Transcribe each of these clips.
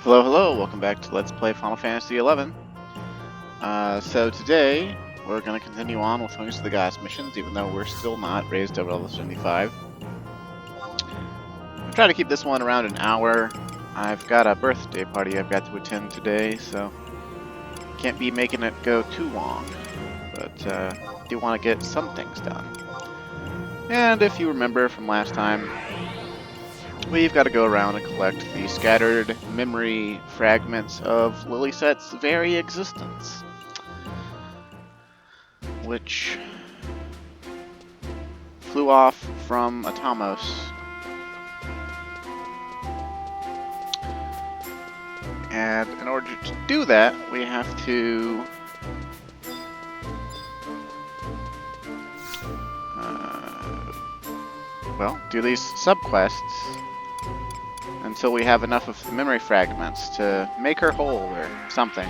Hello, hello, welcome back to Let's Play Final Fantasy XI. So today, we're going to continue on with Wings of the Goddess missions, even though we're still not raised over level 75. I'm trying to keep this one around an hour. I've got a birthday party I've got to attend today, so can't be making it go too long. But do want to get some things done. And if you remember from last time, we've got to go around and collect the scattered memory fragments of Lilisette's very existence, which flew off from Atamos. And in order to do that, we have to well, do these subquests until we have enough of the memory fragments to make her whole or something.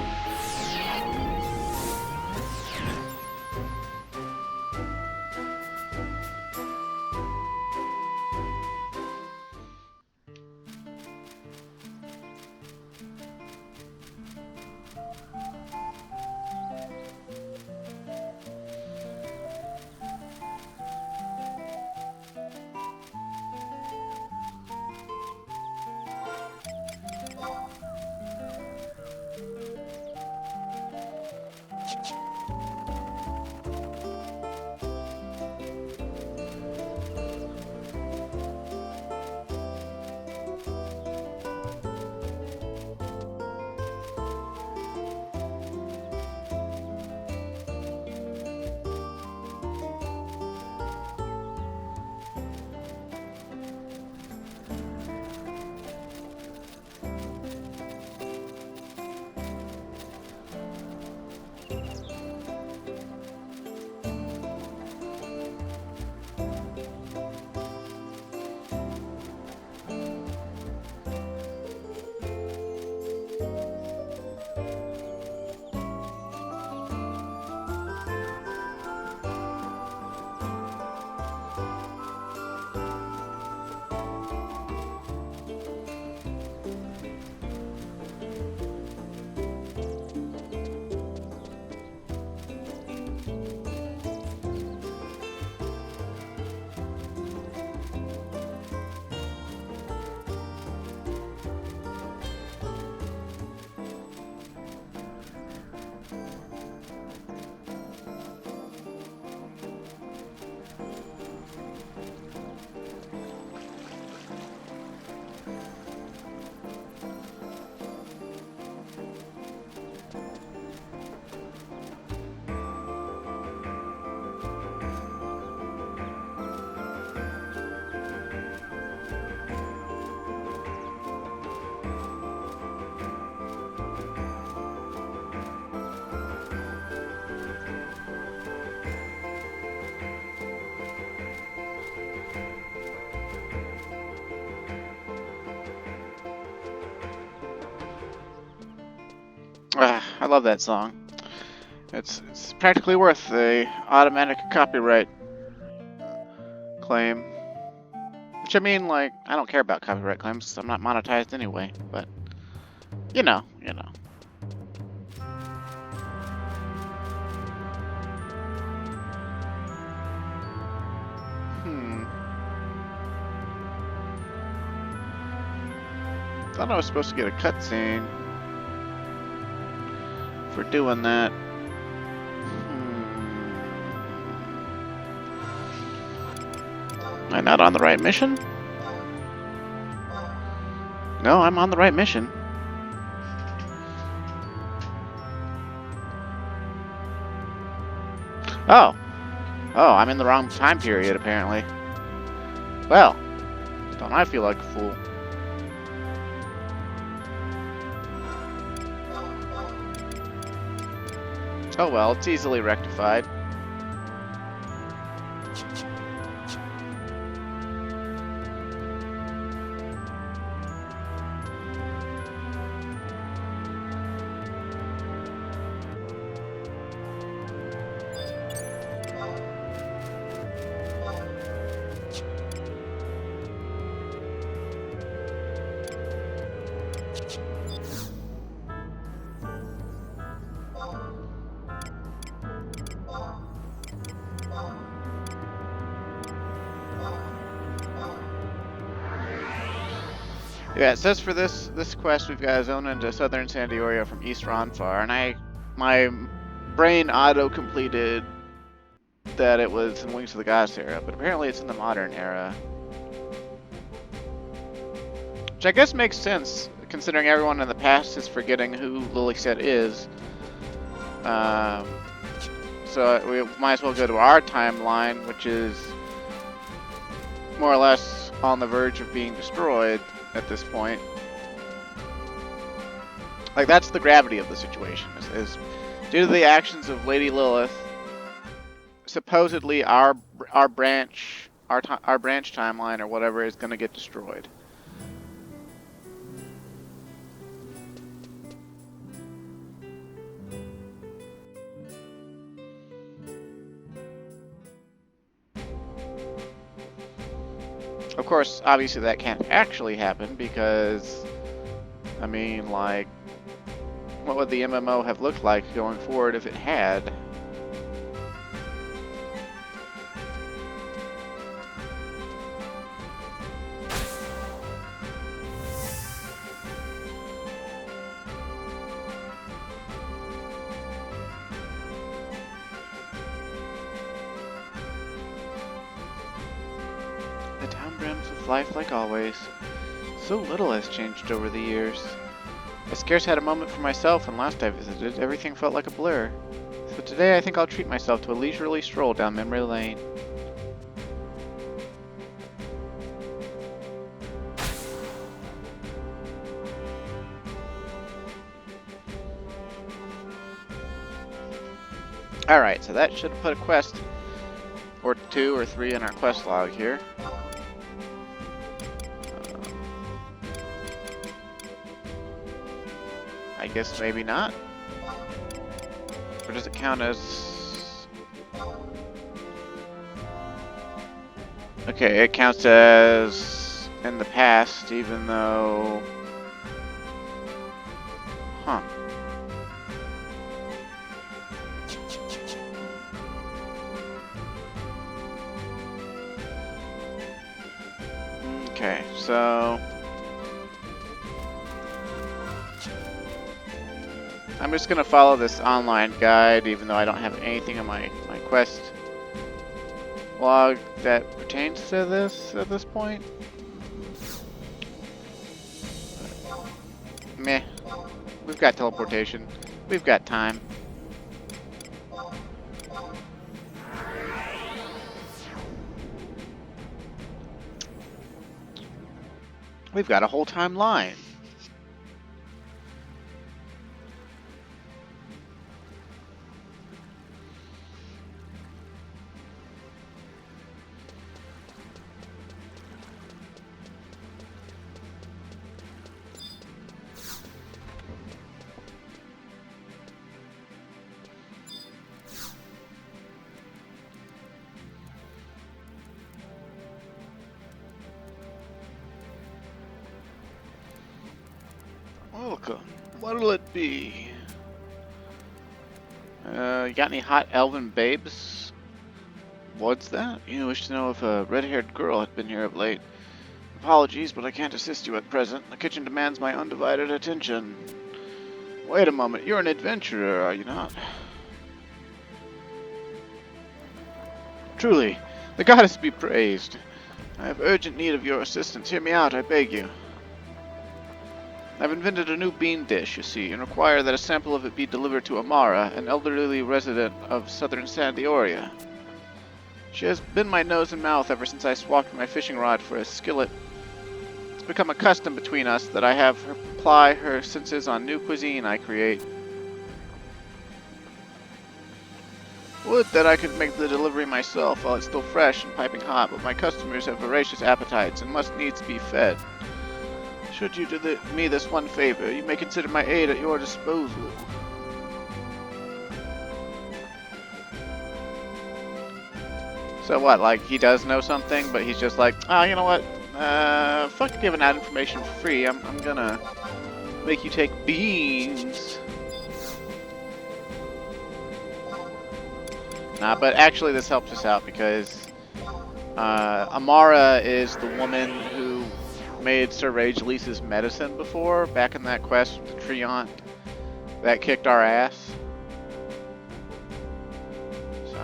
I love that song. It's practically worth the automatic copyright claim. Which I mean, like, I don't care about copyright claims because I'm not monetized anyway, but you know. Thought I was supposed to get a cutscene for doing that. Am I not on the right mission? No, I'm on the right mission. Oh, I'm in the wrong time period, apparently. Well, don't I feel like a fool? Oh well, it's easily rectified. Yeah, it says for this quest we've got to zone into southern San Diorio from East Ronfar, and my brain auto completed that it was in Wings of the Goddess era, but apparently it's in the modern era. Which I guess makes sense, considering everyone in the past is forgetting who Lilisette is. So we might as well go to our timeline, which is more or less on the verge of being destroyed at this point. Like, that's the gravity of the situation, is due to the actions of Lady Lilith, supposedly our branch timeline or whatever is going to get destroyed. Of course, obviously that can't actually happen because, I mean, like, what would the MMO have looked like going forward if it had? The town brims with life like always. So little has changed over the years. I scarce had a moment for myself when last I visited. Everything felt like a blur. So today I think I'll treat myself to a leisurely stroll down memory lane. Alright, so that should have put a quest or 2 or 3 in our quest log here. I guess maybe not. Or does it count as... Okay, it counts as in the past, even though... Huh. Okay, so... I'm just gonna follow this online guide, even though I don't have anything in my quest log that pertains to this at this point. Meh. We've got teleportation. We've got time. We've got a whole timeline. Welcome. What'll it be? You got any hot elven babes? What's that? You wish to know if a red-haired girl had been here of late. Apologies, but I can't assist you at present. The kitchen demands my undivided attention. Wait a moment, you're an adventurer, are you not? Truly, the goddess be praised. I have urgent need of your assistance. Hear me out, I beg you. I've invented a new bean dish, you see, and require that a sample of it be delivered to Amara, an elderly resident of southern San Diorio. She has been my nose and mouth ever since I swapped my fishing rod for a skillet. It's become a custom between us that I have her ply her senses on new cuisine I create. Would that I could make the delivery myself while it's still fresh and piping hot, but my customers have voracious appetites and must needs be fed. Should you do me this one favor, you may consider my aid at your disposal. So what, like, he does know something, but he's just like, oh, you know what, fuck giving out information for free, I'm gonna make you take beans. Nah, but actually this helps us out because Amara is the woman who made Sir Rage Lisa's medicine before, back in that quest with the Treant that kicked our ass. So.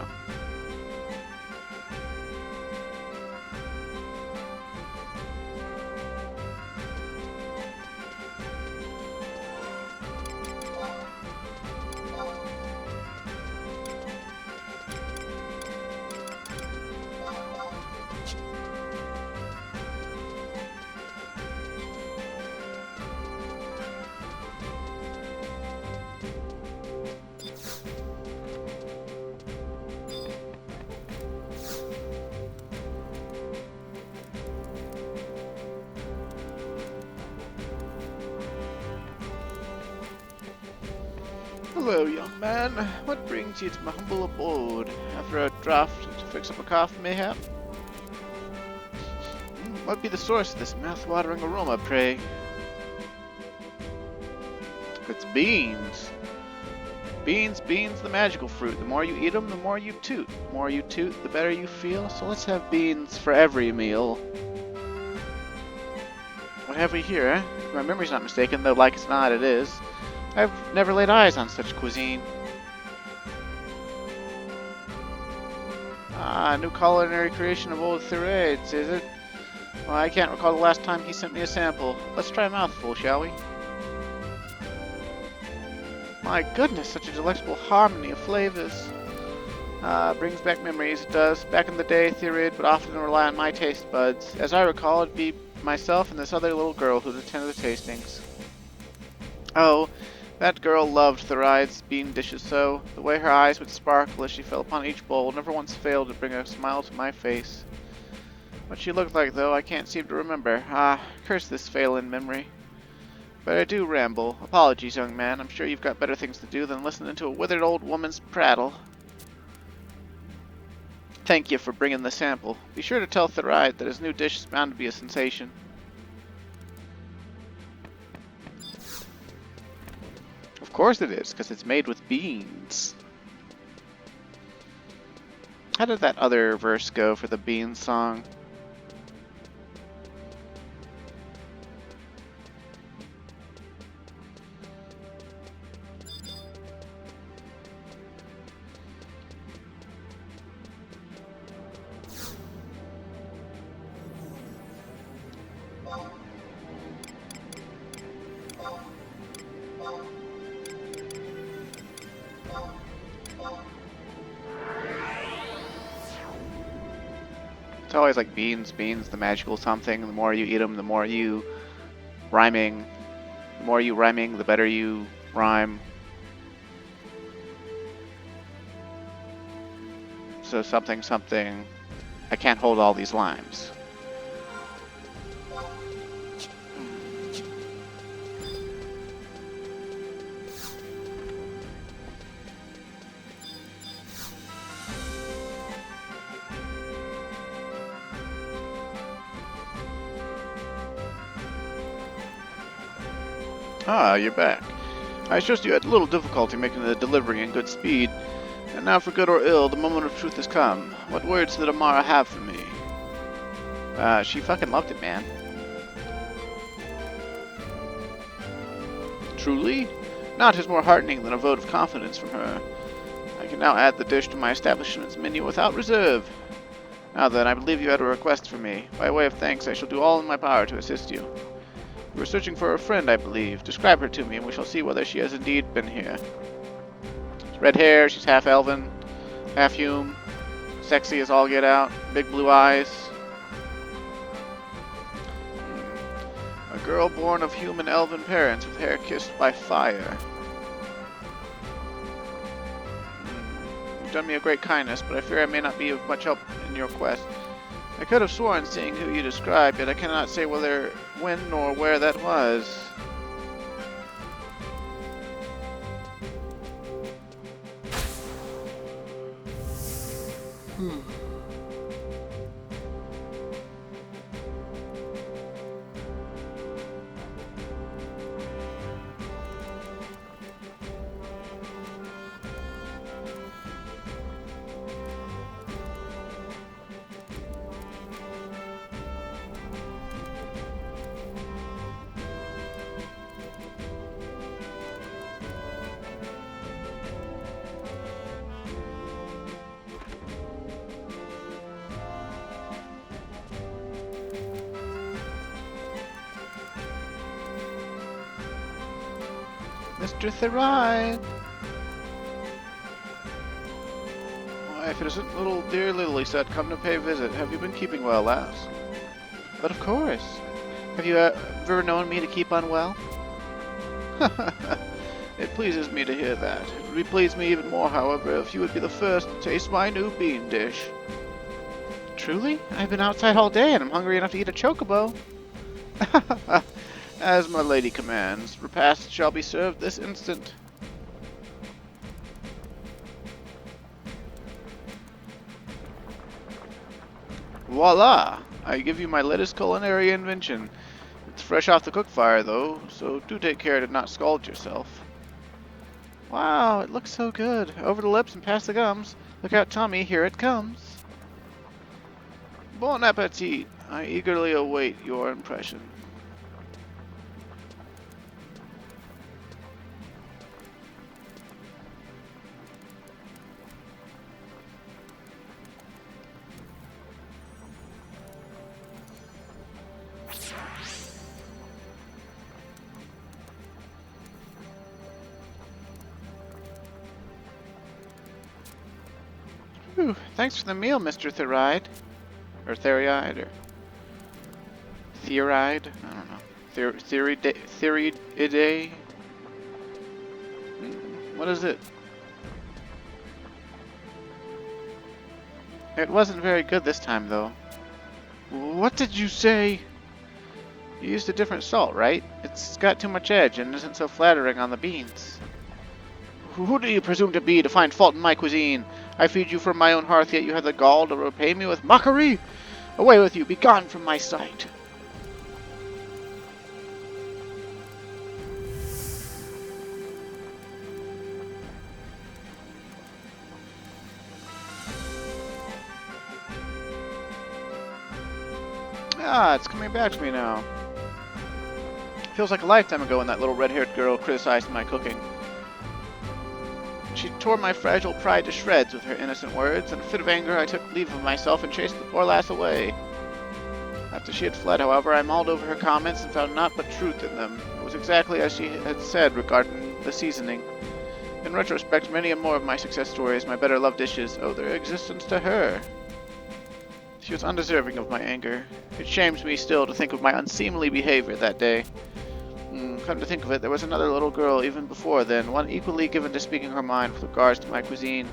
Hello, young man. What brings you to my humble abode? After a draught to fix up a cough, mayhap? What be the source of this mouth-watering aroma, pray? It's beans. Beans, the magical fruit. The more you eat them, the more you toot. The more you toot, the better you feel. So let's have beans for every meal. What have we here, eh? If my memory's not mistaken, though like it's not, it is. I've never laid eyes on such cuisine. Ah, a new culinary creation of old Thérède's, is it? Well, I can't recall the last time he sent me a sample. Let's try a mouthful, shall we? My goodness, such a delectable harmony of flavors. Brings back memories, it does. Back in the day, Thérède would often rely on my taste buds. As I recall, it'd be myself and this other little girl who'd attend the tastings. Oh, that girl loved Théride's bean dishes so. The way her eyes would sparkle as she fell upon each bowl never once failed to bring a smile to my face. What she looked like, though, I can't seem to remember. Ah, curse this Phelan memory. But I do ramble. Apologies, young man. I'm sure you've got better things to do than listening to a withered old woman's prattle. Thank you for bringing the sample. Be sure to tell Thérède that his new dish is bound to be a sensation. Of course it is, because it's made with beans. How did that other verse go for the beans song? It's always like beans, the magical something. The more you eat them, the more you rhyming. The more you rhyming, the better you rhyme. So something, something. I can't hold all these limes. Ah, you're back. I trust you had little difficulty making the delivery in good speed. And now for good or ill, the moment of truth has come. What words did Amara have for me? She fucking loved it, man. Truly? Naught is more heartening than a vote of confidence from her. I can now add the dish to my establishment's menu without reserve. Now then, I believe you had a request for me. By way of thanks, I shall do all in my power to assist you. You were searching for a friend, I believe. Describe her to me, and we shall see whether she has indeed been here. She's red hair, she's half elven, half human, sexy as all get out, big blue eyes. A girl born of human elven parents with hair kissed by fire. You've done me a great kindness, but I fear I may not be of much help in your quest. I could have sworn seeing who you described, yet I cannot say whether, when, nor where that was. Mr. Therai! Why, if it isn't little dear Lilisette come to pay visit, have you been keeping well, lass? But of course. Have you ever known me to keep unwell? It pleases me to hear that. It would please me even more, however, if you would be the first to taste my new bean dish. Truly? I've been outside all day and I'm hungry enough to eat a chocobo. As my lady commands, repast shall be served this instant. Voila! I give you my latest culinary invention. It's fresh off the cook fire, though, so do take care to not scald yourself. Wow, it looks so good. Over the lips and past the gums. Look out, Tommy, here it comes. Bon appetit. I eagerly await your impression. Whew, thanks for the meal, Mr. Theride. Or Theriide, or... Theoride? I don't know. Theoridide? What is it? It wasn't very good this time, though. What did you say? You used a different salt, right? It's got too much edge and isn't so flattering on the beans. Who do you presume to be to find fault in my cuisine? I feed you from my own hearth, yet you have the gall to repay me with mockery? Away with you, be gone from my sight. Ah, it's coming back to me now. Feels like a lifetime ago when that little red-haired girl criticized my cooking. She tore my fragile pride to shreds with her innocent words. In a fit of anger, I took leave of myself and chased the poor lass away. After she had fled, however, I mulled over her comments and found naught but truth in them. It was exactly as she had said regarding the seasoning. In retrospect, many and more of my success stories, my better loved dishes, owe their existence to her. She was undeserving of my anger. It shames me still to think of my unseemly behavior that day. Come to think of it, there was another little girl even before then, one equally given to speaking her mind with regards to my cuisine.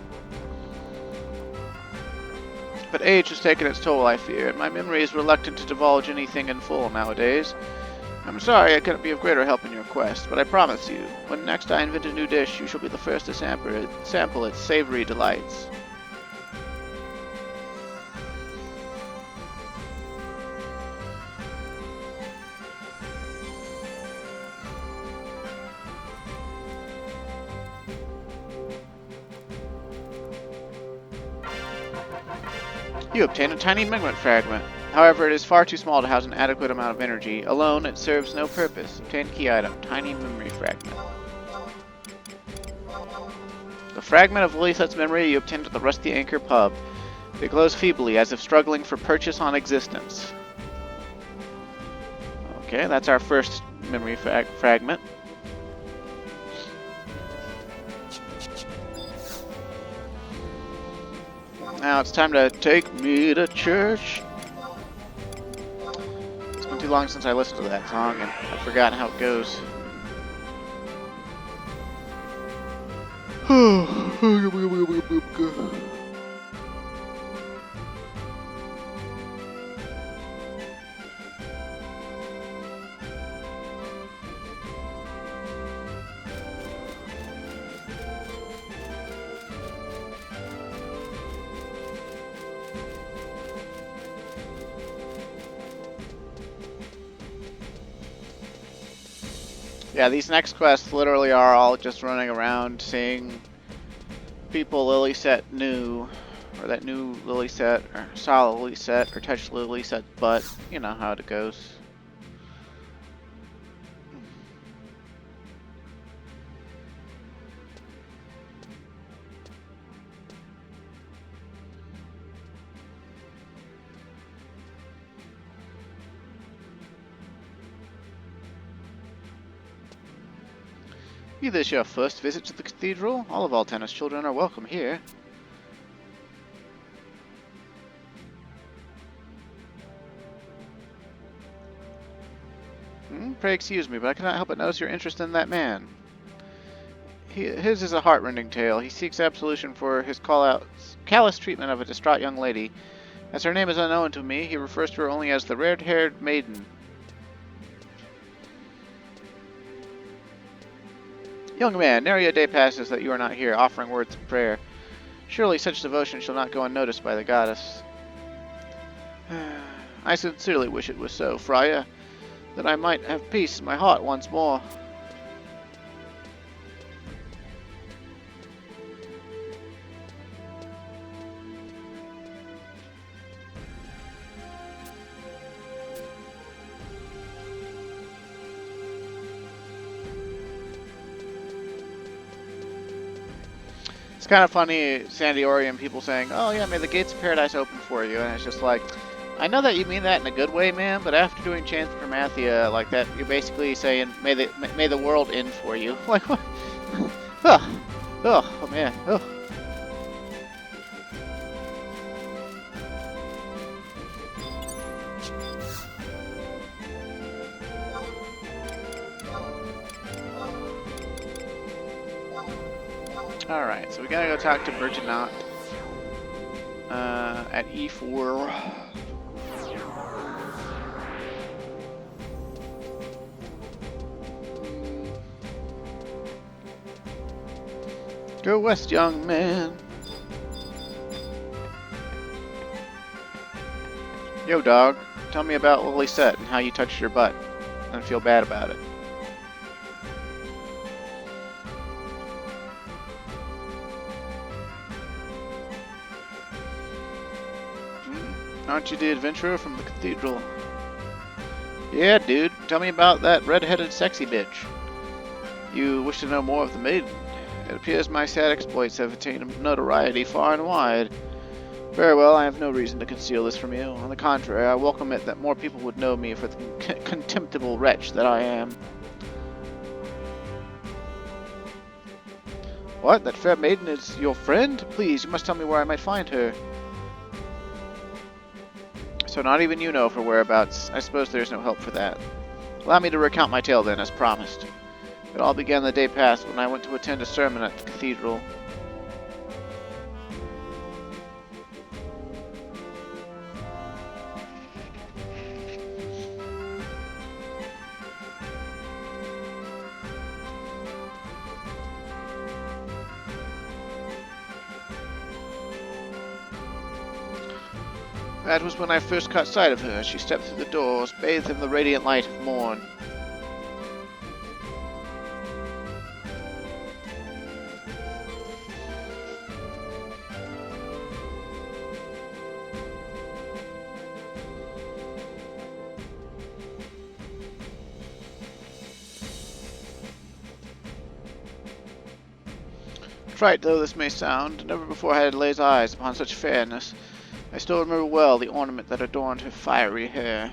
But age has taken its toll, I fear, and my memory is reluctant to divulge anything in full nowadays. I'm sorry I couldn't be of greater help in your quest, but I promise you, when next I invent a new dish, you shall be the first to sample its savory delights. You obtain a tiny magnet fragment. However, it is far too small to house an adequate amount of energy. Alone, it serves no purpose. Obtain key item, tiny memory fragment. The fragment of Lisette's memory you obtained at the Rusty Anchor pub. It glows feebly, as if struggling for purchase on existence. Okay, that's our first memory fragment. Now it's time to take me to church. It's been too long since I listened to that song, and I've forgotten how it goes. Yeah, these next quests literally are all just running around seeing people Lilisette knew, or that knew Lilisette, or saw Lilisette, or touched Lilisette's butt. You know how it goes. Be this your first visit to the cathedral? All of Altana's children are welcome here. Pray excuse me, but I cannot help but notice your interest in that man. His is a heartrending tale. He seeks absolution for his callous treatment of a distraught young lady. As her name is unknown to me, he refers to her only as the red-haired maiden. Young man, nary a day passes that you are not here, offering words of prayer. Surely such devotion shall not go unnoticed by the goddess. I sincerely wish it was so, Freya, that I might have peace in my heart once more. It's kind of funny, Sandy Orion, people saying, oh yeah, may the gates of paradise open for you, and it's just like, I know that you mean that in a good way, man, but after doing Chance Promathia like that, you're basically saying, may the world end for you. Like, what? Oh, man. Oh. Alright, so we gotta go talk to Bergenot at E4. Go west, young man. Yo, dog. Tell me about Lilisette and how you touched your butt and feel bad about it. Aren't you the adventurer from the cathedral? Yeah, dude. Tell me about that red-headed sexy bitch. You wish to know more of the maiden? It appears my sad exploits have attained notoriety far and wide. Very well, I have no reason to conceal this from you. On the contrary, I welcome it that more people would know me for the contemptible wretch that I am. What? That fair maiden is your friend? Please, you must tell me where I might find her. So not even you know of her whereabouts. I suppose there is no help for that. Allow me to recount my tale then, as promised. It all began the day past when I went to attend a sermon at the cathedral. That was when I first caught sight of her. She stepped through the doors, bathed in the radiant light of morn. Trite though this may sound, never before had I laid eyes upon such fairness. I still remember well the ornament that adorned her fiery hair.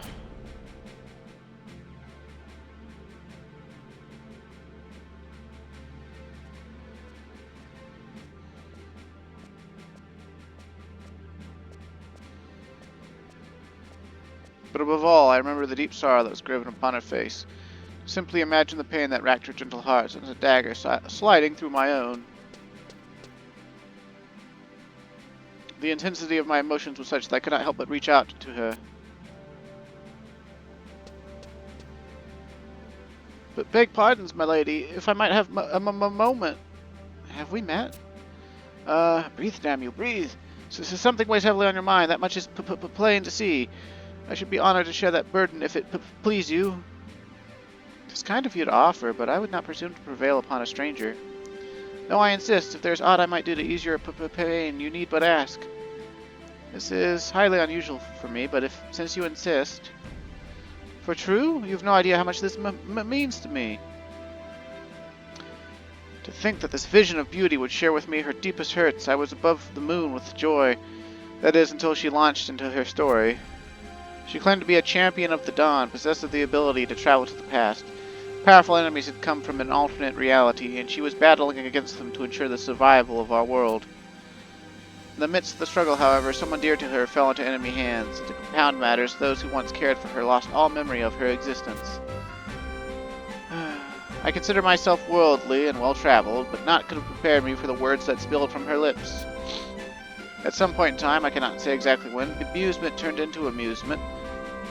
But above all, I remember the deep sorrow that was graven upon her face. Simply imagine the pain that racked her gentle heart as a dagger sliding through my own. The intensity of my emotions was such that I could not help but reach out to her. But beg pardons, my lady, if I might have a moment. Have we met? Breathe, damn you, breathe. So something weighs heavily on your mind, that much is plain to see. I should be honored to share that burden if it please you. It's kind of you to offer, but I would not presume to prevail upon a stranger. No, I insist. If there is aught I might do to ease your pain, you need but ask. This is highly unusual for me, but since you insist... For true? You've no idea how much this means to me. To think that this vision of beauty would share with me her deepest hurts. I was above the moon with joy. That is, until she launched into her story. She claimed to be a champion of the dawn, possessed of the ability to travel to the past. Powerful enemies had come from an alternate reality, and she was battling against them to ensure the survival of our world. In the midst of the struggle, however, someone dear to her fell into enemy hands. To compound matters, those who once cared for her lost all memory of her existence. I consider myself worldly and well-traveled, but naught could have prepared me for the words that spilled from her lips. At some point in time, I cannot say exactly when, bemusement turned into amusement,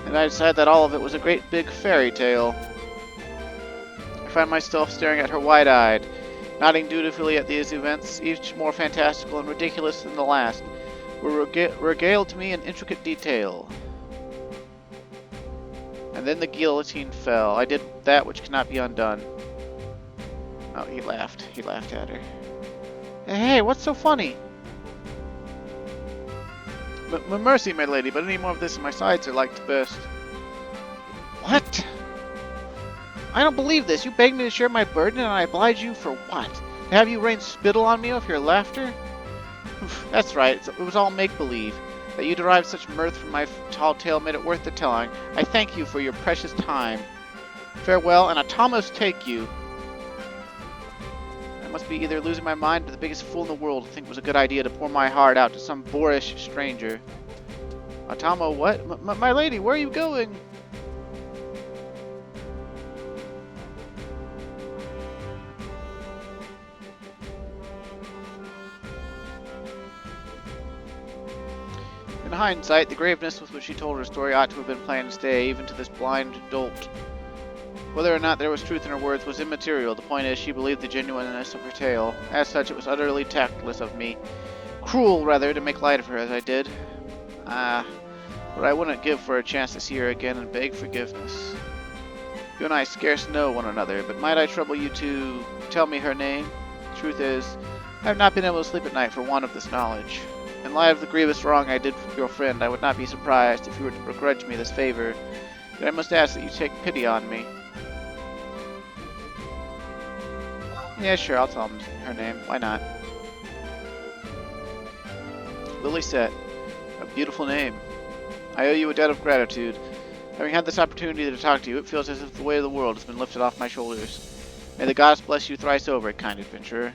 and I decided that all of it was a great big fairy tale. I find myself staring at her wide-eyed, nodding dutifully at these events, each more fantastical and ridiculous than the last, were regaled to me in intricate detail. And then the guillotine fell. I did that which cannot be undone. Oh, he laughed. He laughed at her. Hey, what's so funny? Mercy, my lady, but any more of this and my sides are like to burst. What? I don't believe this. You begged me to share my burden, and I oblige you for what? To have you rain spittle on me with your laughter? That's right. It was all make-believe. That you derived such mirth from my tall tale made it worth the telling. I thank you for your precious time. Farewell, and Atomos take you. I must be either losing my mind or the biggest fool in the world to think it was a good idea to pour my heart out to some boorish stranger. Atomo, what? My lady, where are you going? In hindsight, the graveness with which she told her story ought to have been plain to stay, even to this blind dolt. Whether or not there was truth in her words was immaterial. The point is, she believed the genuineness of her tale. As such, it was utterly tactless of me. Cruel, rather, to make light of her as I did. What I wouldn't give for a chance to see her again and beg forgiveness. You and I scarce know one another, but might I trouble you to tell me her name? The truth is, I have not been able to sleep at night for want of this knowledge. In light of the grievous wrong I did your friend, I would not be surprised if you were to begrudge me this favor. Yet I must ask that you take pity on me. Yeah, sure, I'll tell him her name. Why not? Lilisette. A beautiful name. I owe you a debt of gratitude. Having had this opportunity to talk to you, it feels as if the weight of the world has been lifted off my shoulders. May the goddess bless you thrice over, kind adventurer.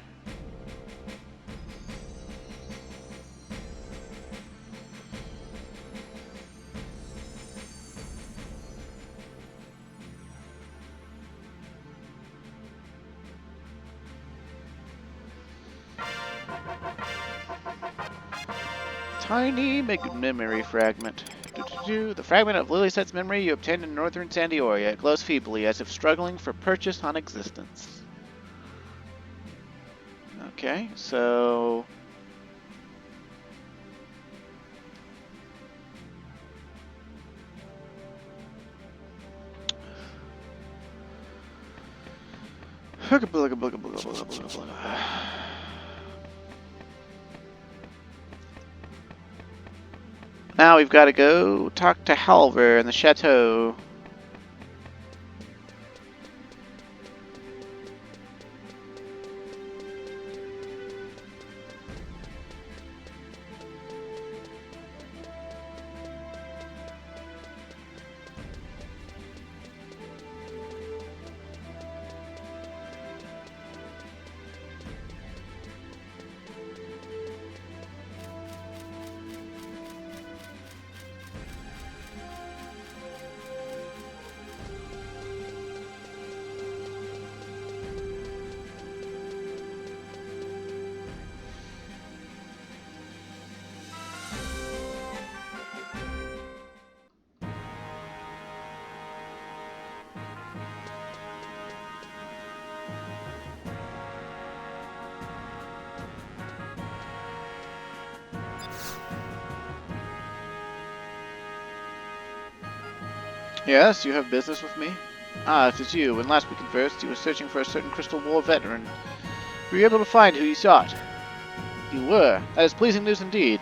Tiny memory fragment. The fragment of Lilisette's memory you obtained in northern Sandioria. It glows feebly, as if struggling for purchase on existence. Okay, so... Now we've got to go talk to Halver in the chateau. Yes, you have business with me? Ah, it is you. When last we conversed, you were searching for a certain Crystal War veteran. Were you able to find who you sought? You were. That is pleasing news indeed.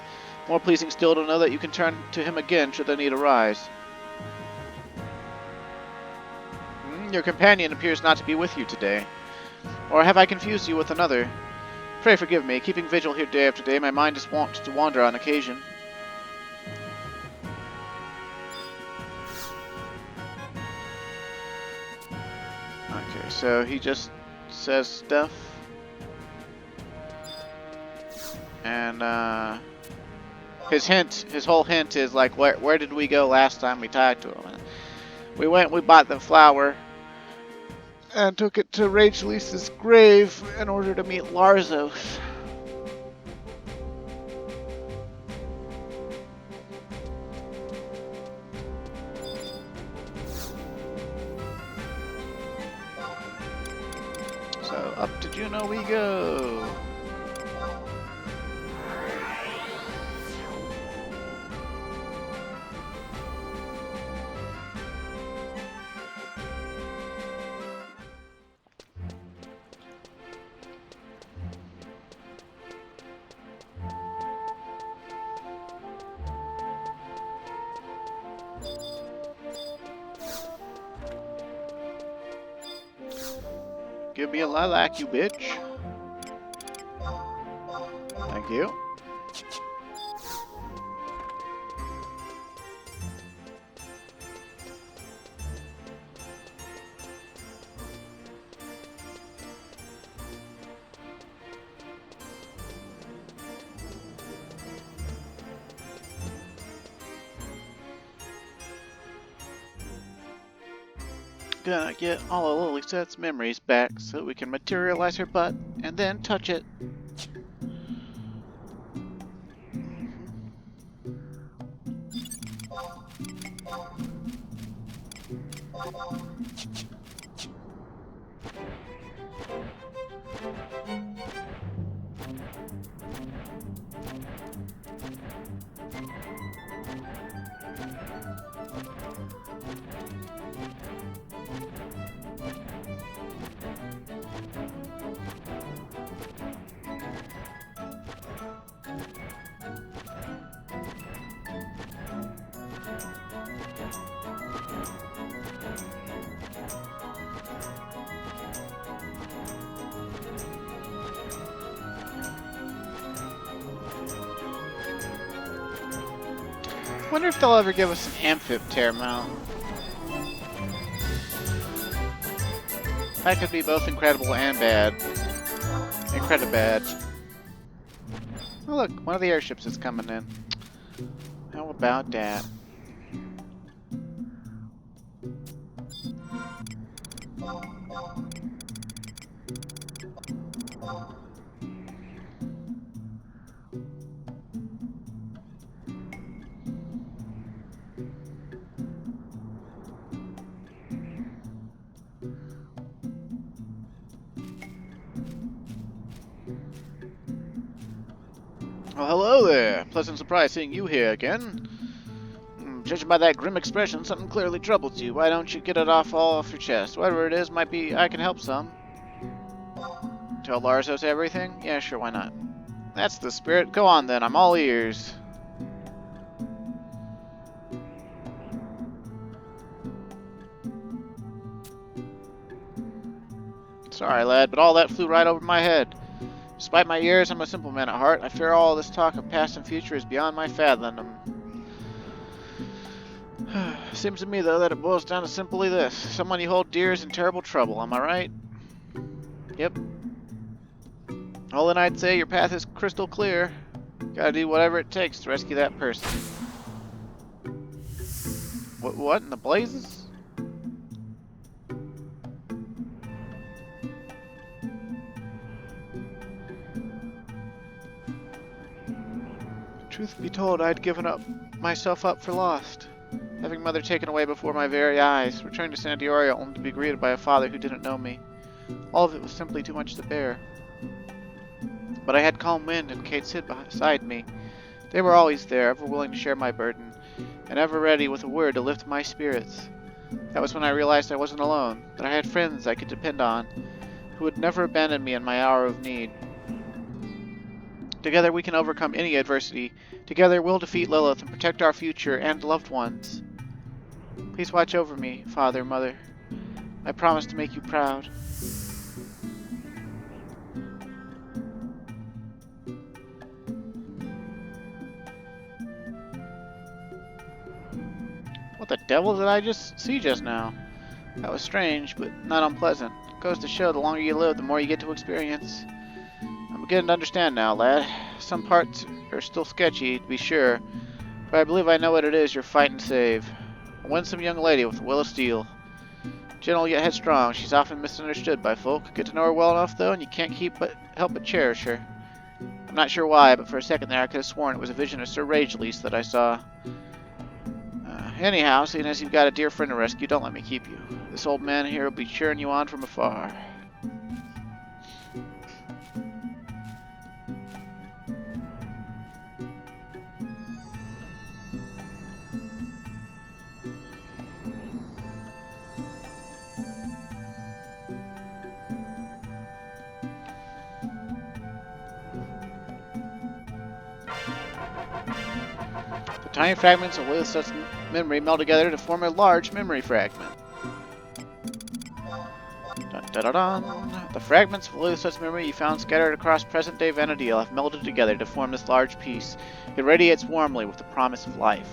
More pleasing still to know that you can turn to him again should the need arise. Your companion appears not to be with you today. Or have I confused you with another? Pray forgive me. Keeping vigil here day after day, my mind is wont to wander on occasion. Okay, so he just says stuff. And, his whole hint is like, where did we go last time we talked to him? And we went, we bought the flower, and took it to Rachel Lisa's grave in order to meet Larzos. So up to Juneau we go. Give me a lilac, you bitch. Thank you. Gonna get all of Lilisette's memories back so we can materialize her butt and then touch it. Wonder if they'll ever give us an amphib tear mount. That could be both incredible and bad. Incredible bad. Oh look, one of the airships is coming in. How about that? Well, hello there. Pleasant surprise seeing you here again. Judging by that grim expression, something clearly troubles you. Why don't you get it all off your chest? Whatever it is, might be I can help some. Tell Larzos everything? Yeah, sure, why not? That's the spirit. Go on then, I'm all ears. Sorry, lad, but all that flew right over my head. Despite my years, I'm a simple man at heart. I fear all this talk of past and future is beyond my fathom. Seems to me, though, that it boils down to simply this. Someone you hold dear is in terrible trouble, am I right? Yep. All then I'd say, your path is crystal clear. Gotta do whatever it takes to rescue that person. What in the blazes? Truth be told, I'd given myself up for lost. Having mother taken away before my very eyes, returning to San Diorio only to be greeted by a father who didn't know me. All of it was simply too much to bear. But I had calm wind and Kate Sid beside me. They were always there, ever willing to share my burden, and ever ready with a word to lift my spirits. That was when I realized I wasn't alone, that I had friends I could depend on, who would never abandon me in my hour of need. Together we can overcome any adversity. Together we'll defeat Lilith and protect our future and loved ones. Please watch over me, Father, Mother. I promise to make you proud. What the devil did I just see just now? That was strange, but not unpleasant. It goes to show the longer you live, the more you get to experience. I'm beginning to understand now, lad. Some parts are still sketchy, to be sure, but I believe I know what it is you're fighting to save. A winsome young lady with a will of steel. Gentle yet headstrong, she's often misunderstood by folk. Get to know her well enough, though, and you can't help but cherish her. I'm not sure why, but for a second there I could have sworn it was a vision of Sir Ragelease that I saw. Anyhow, seeing as you've got a dear friend to rescue, don't let me keep you. This old man here will be cheering you on from afar. The tiny fragments of Lilissette's memory meld together to form a large memory fragment. Dun, dun, dun, dun. The fragments of Lilissette's memory you found scattered across present-day Vanadil have melded together to form this large piece. It radiates warmly with the promise of life.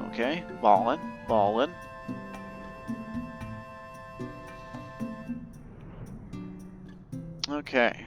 Okay, ballin'. Okay.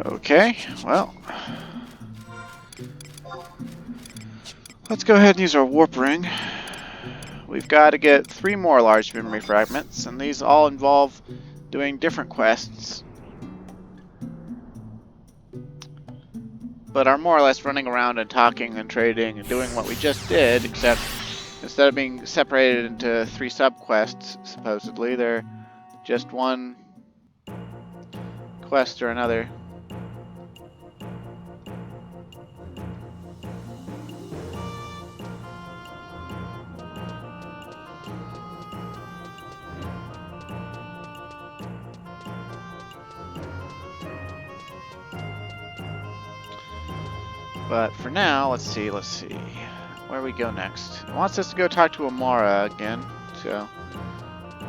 Okay, well, let's go ahead and use our warp ring. We've got to get 3 more large memory fragments, and these all involve doing different quests, but are more or less running around and talking and trading and doing what we just did, except instead of being separated into 3 sub-quests, supposedly, they're just one quest or another. But for now, let's see. Where we go next? It wants us to go talk to Amara again, so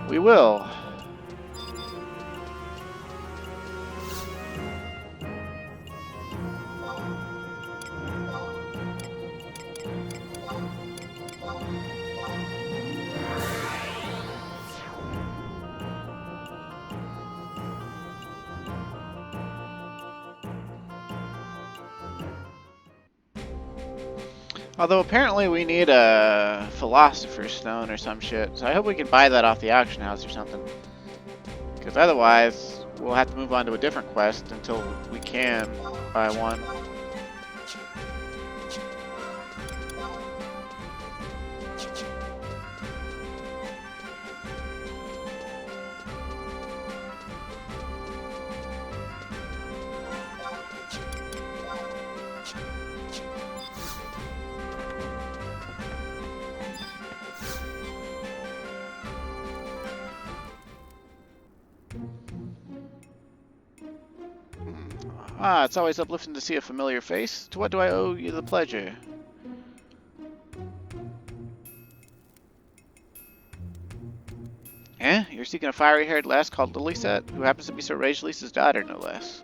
we will. Although apparently we need a Philosopher's Stone or some shit, so I hope we can buy that off the auction house or something. Because otherwise, we'll have to move on to a different quest until we can buy one. Ah, it's always uplifting to see a familiar face. To what do I owe you the pleasure? Eh? You're seeking a fiery-haired lass called Lilisette, who happens to be Sir Ragelease's daughter, no less.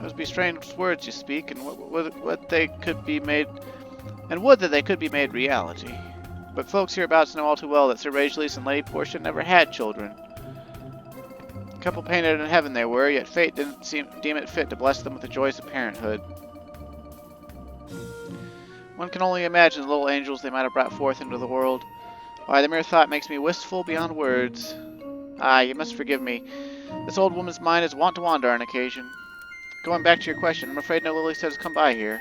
Those be strange words you speak, and what they could be made, and would that they could be made reality. But folks hereabouts know all too well that Sir Ragelease and Lady Portia never had children. A couple painted in heaven they were, yet fate didn't deem it fit to bless them with the joys of parenthood. One can only imagine the little angels they might have brought forth into the world. Why, the mere thought makes me wistful beyond words. Ah, you must forgive me. This old woman's mind is wont to wander on occasion. Going back to your question, I'm afraid no Lilisette has come by here.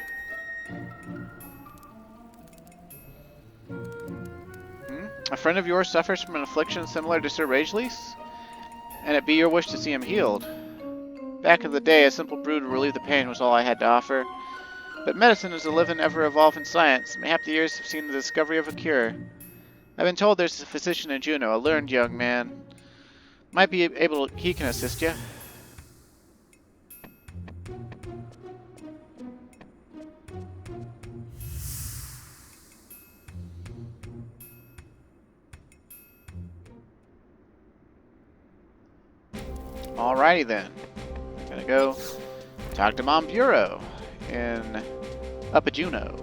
A friend of yours suffers from an affliction similar to Sir Ragelease, and it be your wish to see him healed. Back in the day, a simple brew to relieve the pain was all I had to offer. But medicine is a living, ever-evolving science. Mayhap the years have seen the discovery of a cure. I've been told there's a physician in Juneau, a learned young man. Might be able he can assist you. Alrighty then. Gonna go talk to Mom Bureau in Upper Juneau.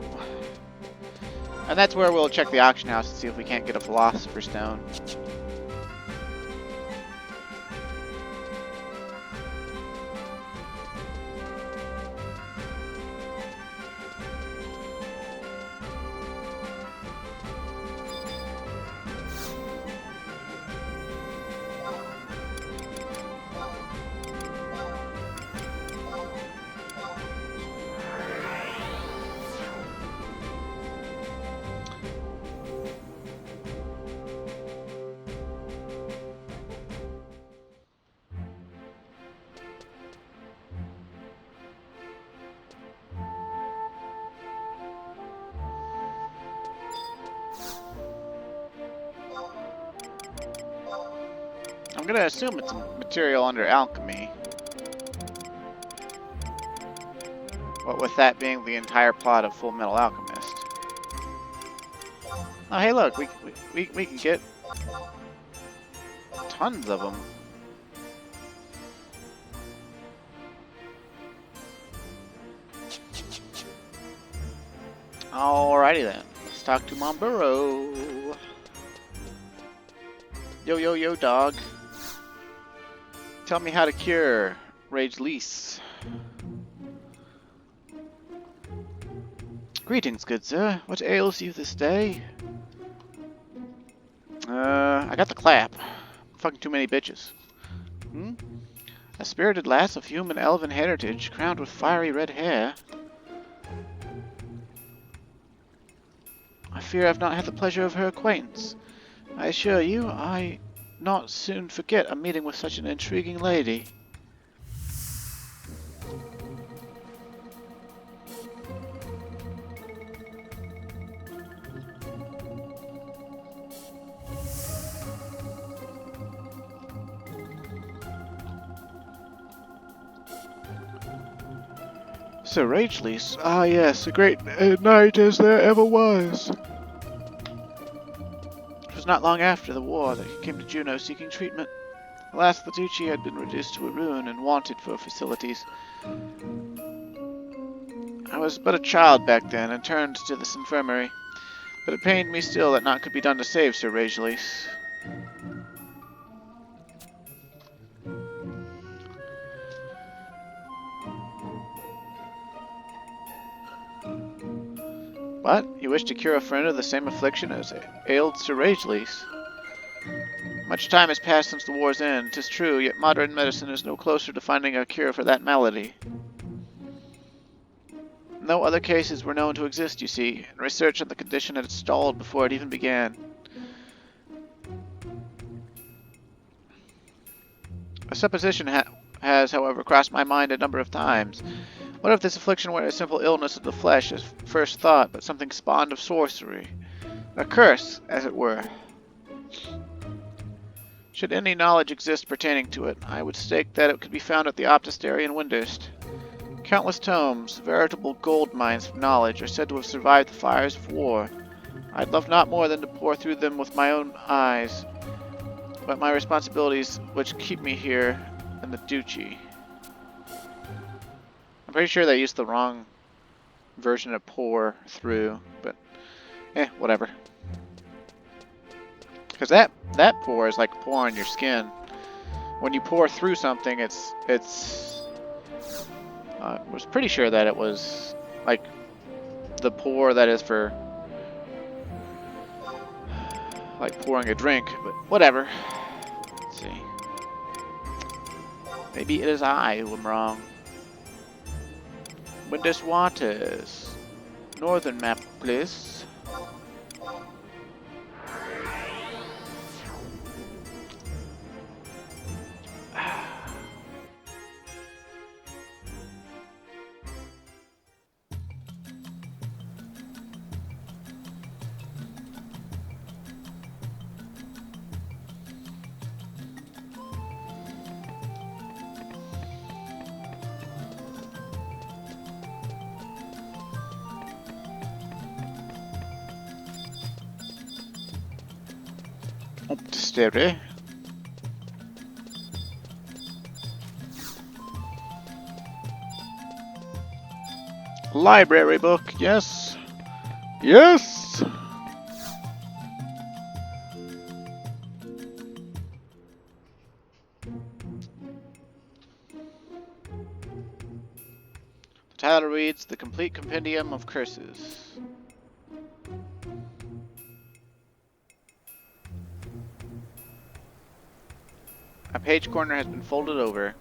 And that's where we'll check the auction house and see if we can't get a Philosopher's Stone. I'm gonna assume it's a material under alchemy. What with that being the entire plot of Full Metal Alchemist. Oh, hey, look, we can get tons of them. Alrighty then, let's talk to Mom Bureau. Yo, yo, yo, dog. Tell me how to cure Ragelease. Greetings, good sir. What ails you this day? I got the clap. Fucking too many bitches. A spirited lass of human elven heritage, crowned with fiery red hair. I fear I've not had the pleasure of her acquaintance. I assure you, I not soon forget a meeting with such an intriguing lady. Sir Ragelease? Ah yes, a great knight as there ever was. It was not long after the war that he came to Juneau seeking treatment. Alas, the duchy had been reduced to a ruin and wanted for facilities. I was but a child back then and turned to this infirmary, but it pained me still that naught could be done to save Sir Ragelease. What? You wish to cure a friend of the same affliction as ailed Sir Ragelease? Much time has passed since the war's end, 'tis true, yet modern medicine is no closer to finding a cure for that malady. No other cases were known to exist, you see, and research on the condition had stalled before it even began. A supposition has, however, crossed my mind a number of times. What if this affliction were a simple illness of the flesh, as first thought, but something spawned of sorcery? A curse, as it were. Should any knowledge exist pertaining to it, I would stake that it could be found at the Optistery in Windurst. Countless tomes, veritable gold mines of knowledge, are said to have survived the fires of war. I'd love not more than to pore through them with my own eyes, but my responsibilities which keep me here in the duchy. I'm pretty sure they used the wrong version of pour through, but whatever. Because that pour is like pour on your skin. When you pour through something, I was pretty sure that it was like the pour that is for like pouring a drink, but whatever. Let's see. Maybe it is I who am wrong. Windurst Waters. Northern map, please. Upstairs. Library book, yes. Yes! The title reads, The Complete Compendium of Curses. A page corner has been folded over.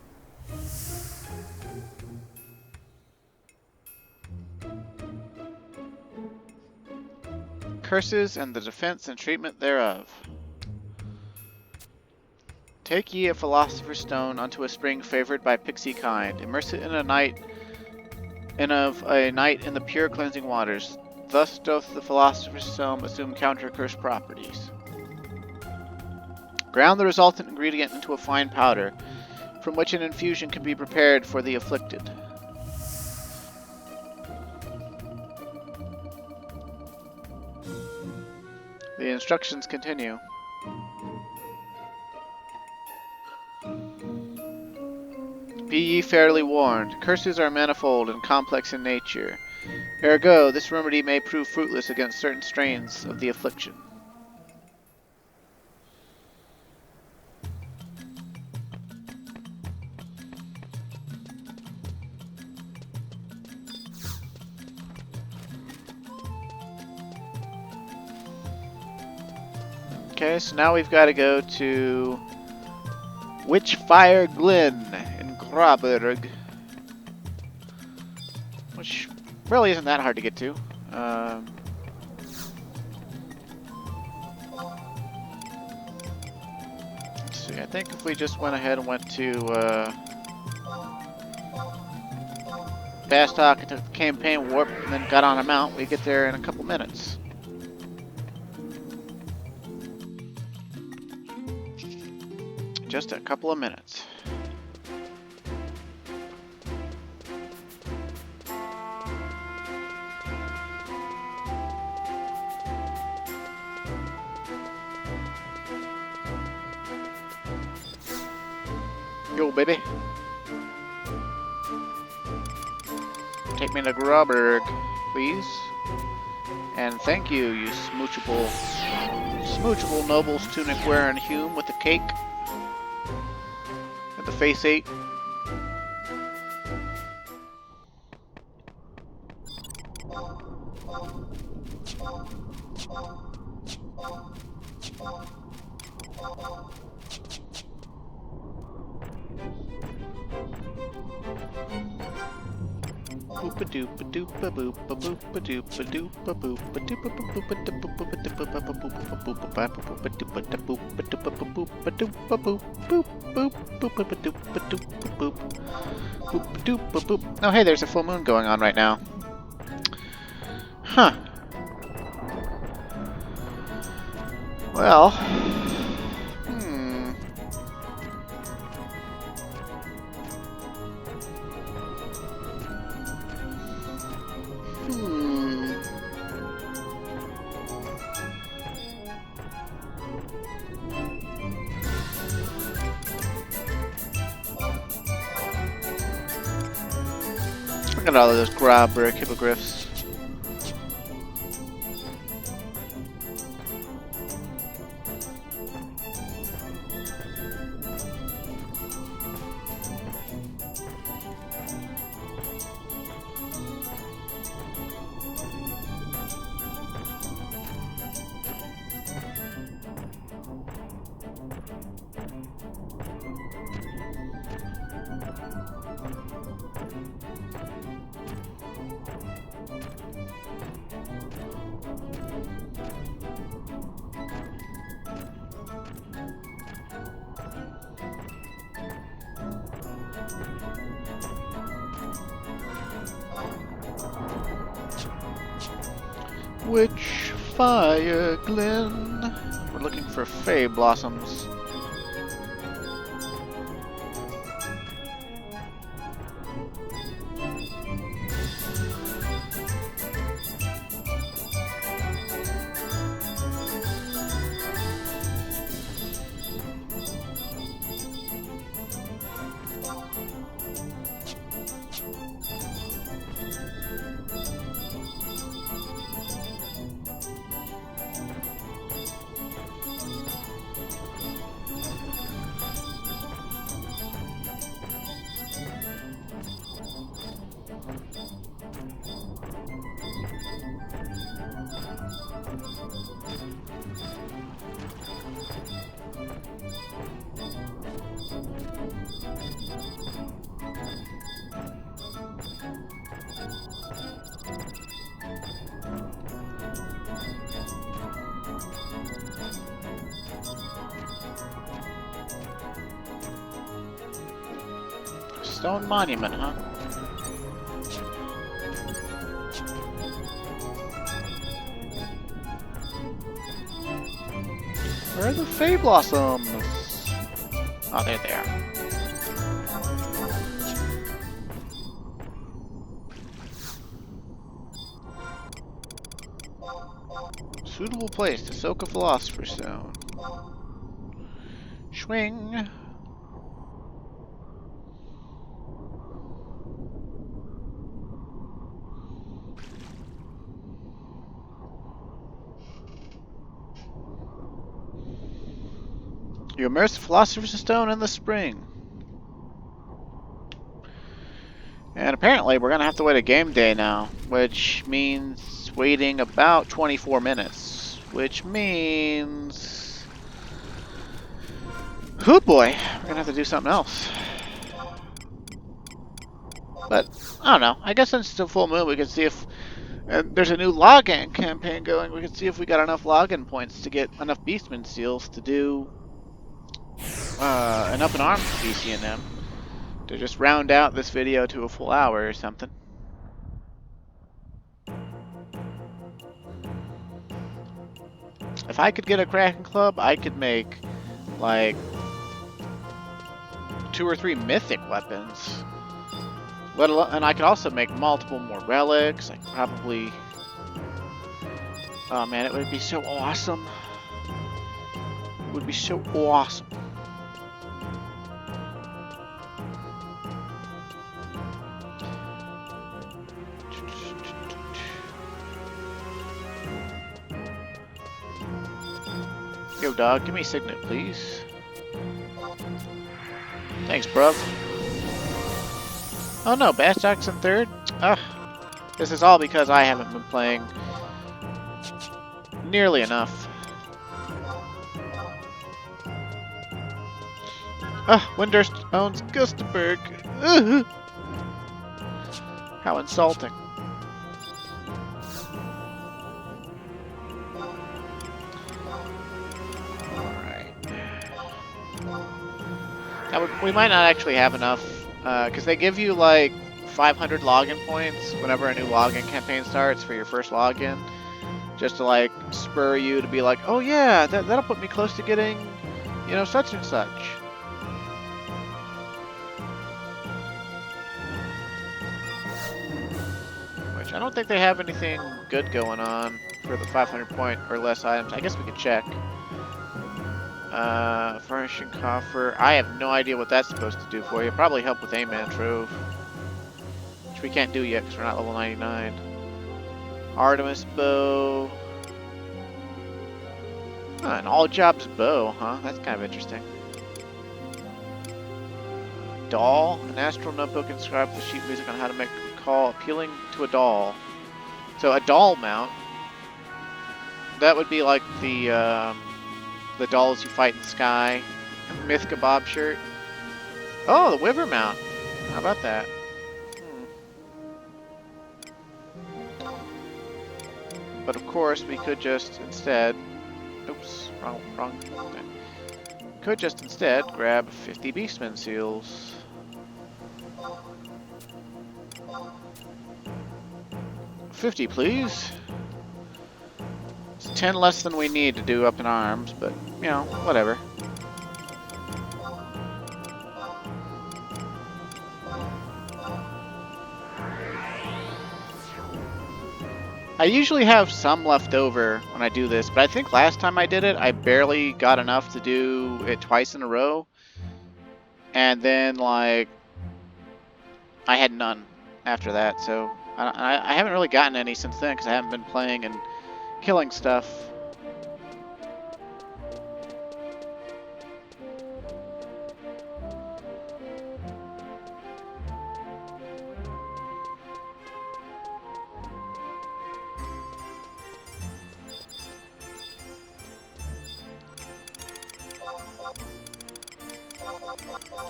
Curses and the defense and treatment thereof. Take ye a philosopher's stone unto a spring favored by pixie kind. Immerse it in a night in the pure cleansing waters. Thus doth the philosopher's stone assume counter-curse properties. Ground the resultant ingredient into a fine powder, from which an infusion can be prepared for the afflicted. The instructions continue. Be ye fairly warned. Curses are manifold and complex in nature. Ergo, this remedy may prove fruitless against certain strains of the affliction. Okay, so now we've got to go to Witchfire Glen in Graberg, which really isn't that hard to get to. Let's see, I think if we just went ahead and went to Bastok and took the campaign warp and then got on a mount, we get there in a couple minutes. Just a couple of minutes. Yo, baby. Take me to Graberg, please. And thank you, you smoochable nobles tunic wearing Hume with the cake. And the face 8. Oh, hey, there's a full moon going on right now. Huh. Well. Look at all of those Graberg hippogriffs. Witchfire Glen. We're looking for Fey Blossoms. Stone monument, huh? Where are the Fey Blossoms? Oh, they're there. Suitable place to soak a Philosopher's Stone. Swing. You immerse the Philosopher's Stone in the spring. And apparently we're gonna have to wait a game day now, which means waiting about 24 minutes. Which means... oh boy, we're gonna have to do something else. But, I don't know, I guess since it's a full moon we can see if... and there's a new login campaign going, we can see if we got enough login points to get enough Beastman seals to do... an up in arms BCNM. To just round out this video to a full hour or something. If I could get a Kraken Club, I could make, like, 2 or 3 mythic weapons. Let alone, and I could also make multiple more relics. I could probably... oh man, it would be so awesome. It would be so awesome. Yo, dog, give me a signet, please. Thanks, bruv. Oh no, Bass Jackson third? Ugh. This is all because I haven't been playing nearly enough. Windurst owns Gustenberg. Ugh. How insulting. Now, we might not actually have enough, because they give you like 500 login points whenever a new login campaign starts for your first login, just to like spur you to be like, oh yeah, that'll put me close to getting, you know, such and such. Which I don't think they have anything good going on for the 500 point or less items. I guess we could check. Furnishing coffer. I have no idea what that's supposed to do for you. Probably help with Amen Trove. Which we can't do yet because we're not level 99. Artemis bow. An all jobs bow, huh? That's kind of interesting. Doll. An astral notebook inscribed with sheet music on how to make a call appealing to a doll. So a doll mount. That would be like the dolls you fight in the sky. Myth Kebab shirt. Oh, the Wyver mount. How about that? But of course, we could just instead... oops, wrong thing. Could just instead grab 50 Beastman seals. $50, please. It's 10 less than we need to do up in arms, but, you know, whatever. I usually have some left over when I do this, but I think last time I did it, I barely got enough to do it twice in a row. And then, like, I had none after that, so I haven't really gotten any since then because I haven't been playing and killing stuff.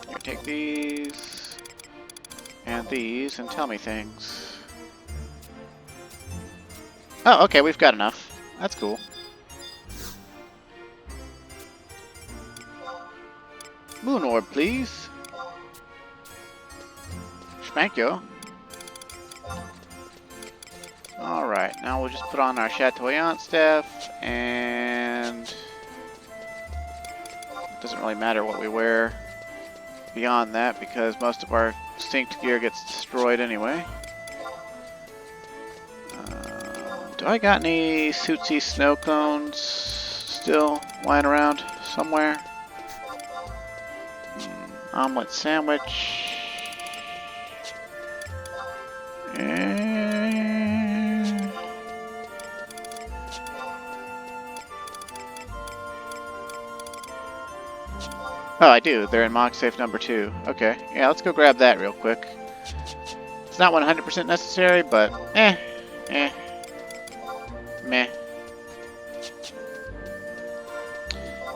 Here, take these and tell me things. Oh, okay, we've got enough. That's cool. Moon orb, please. Thank you. Alright, now we'll just put on our Chateaubriand stuff, and it doesn't really matter what we wear beyond that, because most of our synced gear gets destroyed anyway. Do I got any Sootsy snow cones still lying around somewhere? Omelet sandwich. Oh, I do. They're in mock safe number 2. Okay. Yeah, let's go grab that real quick. It's not 100% necessary, but meh.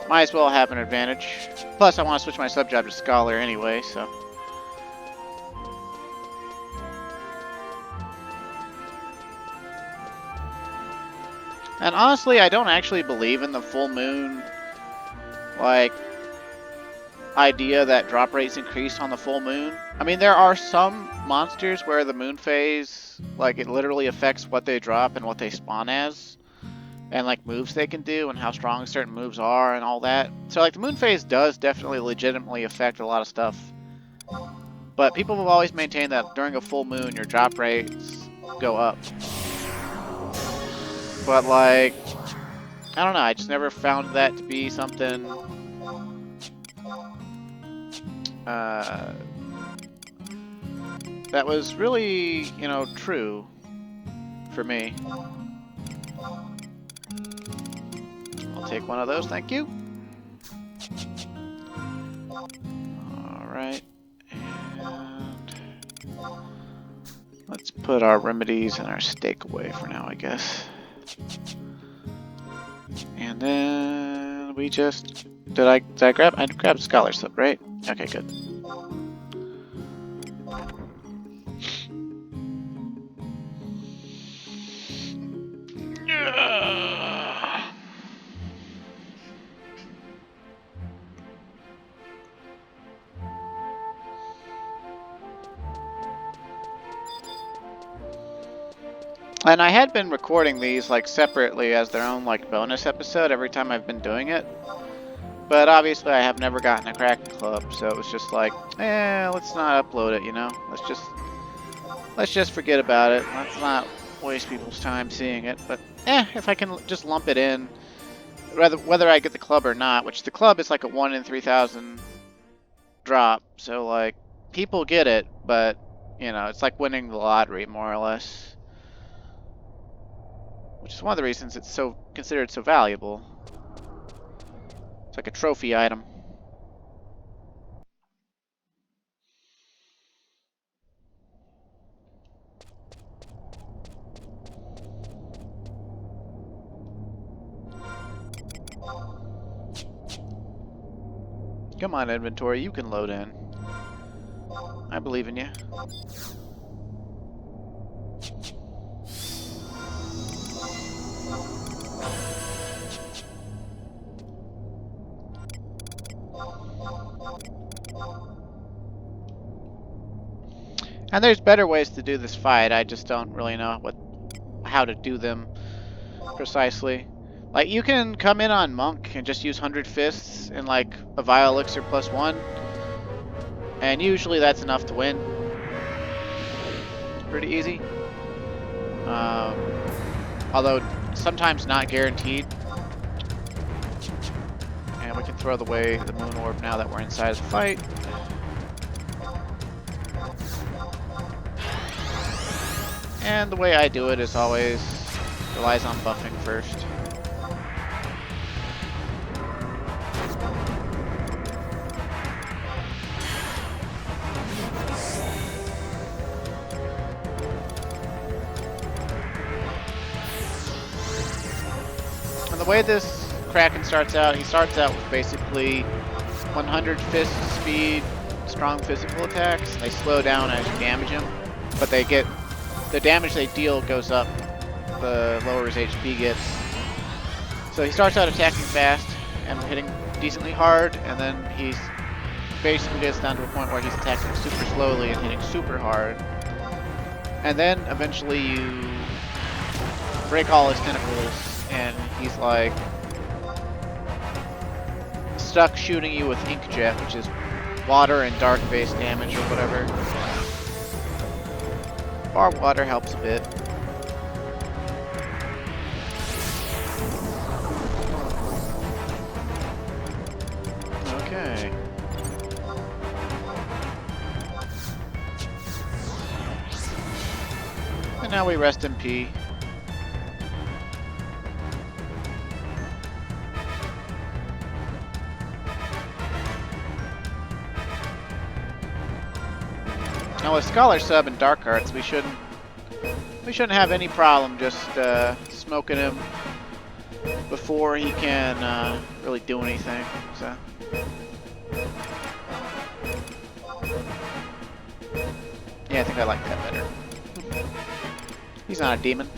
Might as well have an advantage. Plus, I want to switch my sub job to Scholar anyway, so. And honestly, I don't actually believe in the full moon, like, idea that drop rates increase on the full moon. I mean, there are some monsters where the moon phase, like, it literally affects what they drop and what they spawn as, and like moves they can do and how strong certain moves are and all that. So like the moon phase does definitely legitimately affect a lot of stuff, but people have always maintained that during a full moon your drop rates go up. But like, I don't know, I just never found that to be something that was really, you know, true for me. I'll take one of those, thank you. Alright, and let's put our remedies and our steak away for now, I guess. And then we just... Did I grab? I grabbed Scholar Slip, right? Okay, good. And I had been recording these like separately as their own like bonus episode every time I've been doing it. But obviously I have never gotten a Kraken Club, so it was just like, let's not upload it, you know? Let's just forget about it. Let's not waste people's time seeing it. But if I can just lump it in, whether I get the club or not, which the club is like a 1 in 3,000 drop, so like people get it, but you know, it's like winning the lottery more or less. Which is one of the reasons it's so considered so valuable. It's like a trophy item. Come on, inventory, you can load in. I believe in you. And there's better ways to do this fight, I just don't really know how to do them precisely. Like, you can come in on Monk and just use 100 Fists and like a Vile Elixir +1, and usually that's enough to win. It's pretty easy. Although sometimes not guaranteed. And we can throw away the Moon Orb now that we're inside of the fight. And the way I do it is always relies on buffing first. And the way this Kraken starts out, he starts out with basically 100 fist speed, strong physical attacks. They slow down as you damage him, but they get the damage they deal goes up the lower his HP gets. So he starts out attacking fast and hitting decently hard, and then he's basically gets down to a point where he's attacking super slowly and hitting super hard. And then eventually you break all his tentacles, and he's like stuck shooting you with inkjet, which is water and dark based damage or whatever. Barbed water helps a bit. Okay. And now we rest in P. Now with Scholar Sub and Dark Arts, we shouldn't have any problem just smoking him before he can really do anything. So yeah, I think I like that better. He's not a demon.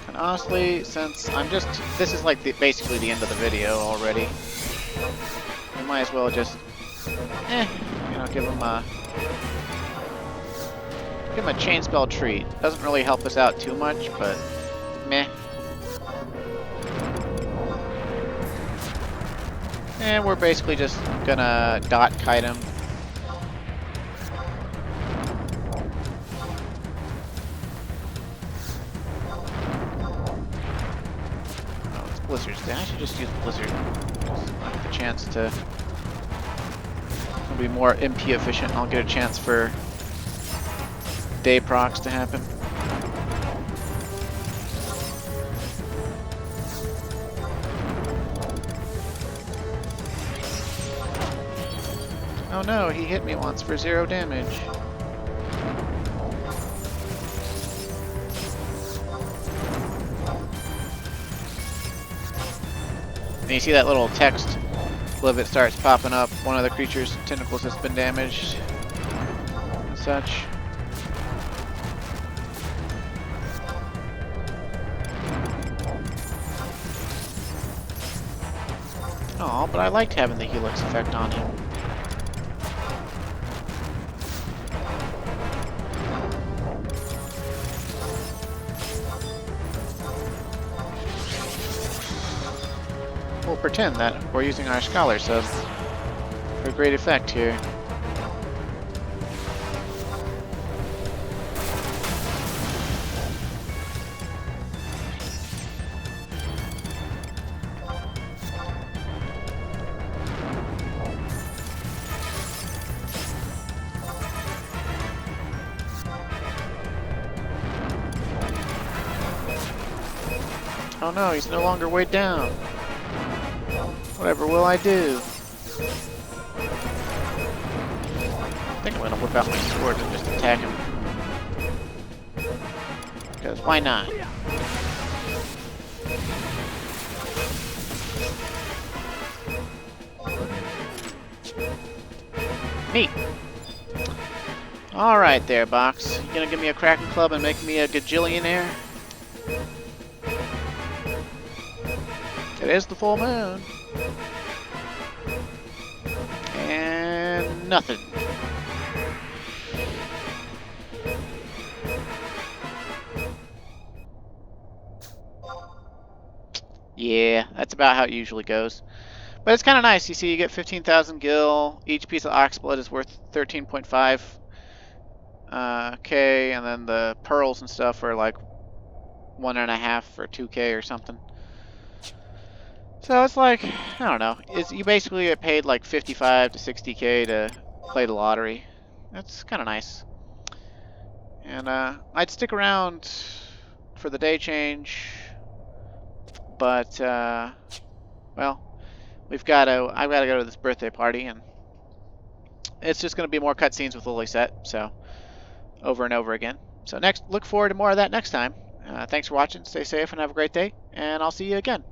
And honestly, since this is like basically the end of the video already, we might as well just, give him a chain spell treat. Doesn't really help us out too much, but meh. And we're basically just gonna dot kite him. Oh, it's blizzards. I should just use blizzard. I get the chance to. It'll be more MP efficient. I'll get a chance for day procs to happen. Oh no, he hit me once for 0 damage. And you see that little text that starts popping up. One of the creature's tentacles has been damaged and such. Oh, but I liked having the Helix effect on him. We'll pretend that we're using our Scholar Sub for great effect here. Oh no, he's no longer weighed down. Whatever will I do? I think I'm gonna whip out my sword and just attack him. Because why not? Neat. Alright there, Box. You gonna give me a Kraken Club and make me a gajillionaire? It is the full moon. And nothing. Yeah, that's about how it usually goes. But it's kind of nice. You see, you get 15,000 gil. Each piece of ox blood is worth 13.5 K, and then the pearls and stuff are like 1.5 or 2K or something. So it's like, I don't know. You basically get paid like 55 to 60K to play the lottery. That's kind of nice. And I'd stick around for the day change, but well, I've got to go to this birthday party, and it's just going to be more cutscenes with Lilisette, so over and over again. So look forward to more of that next time. Thanks for watching. Stay safe and have a great day, and I'll see you again.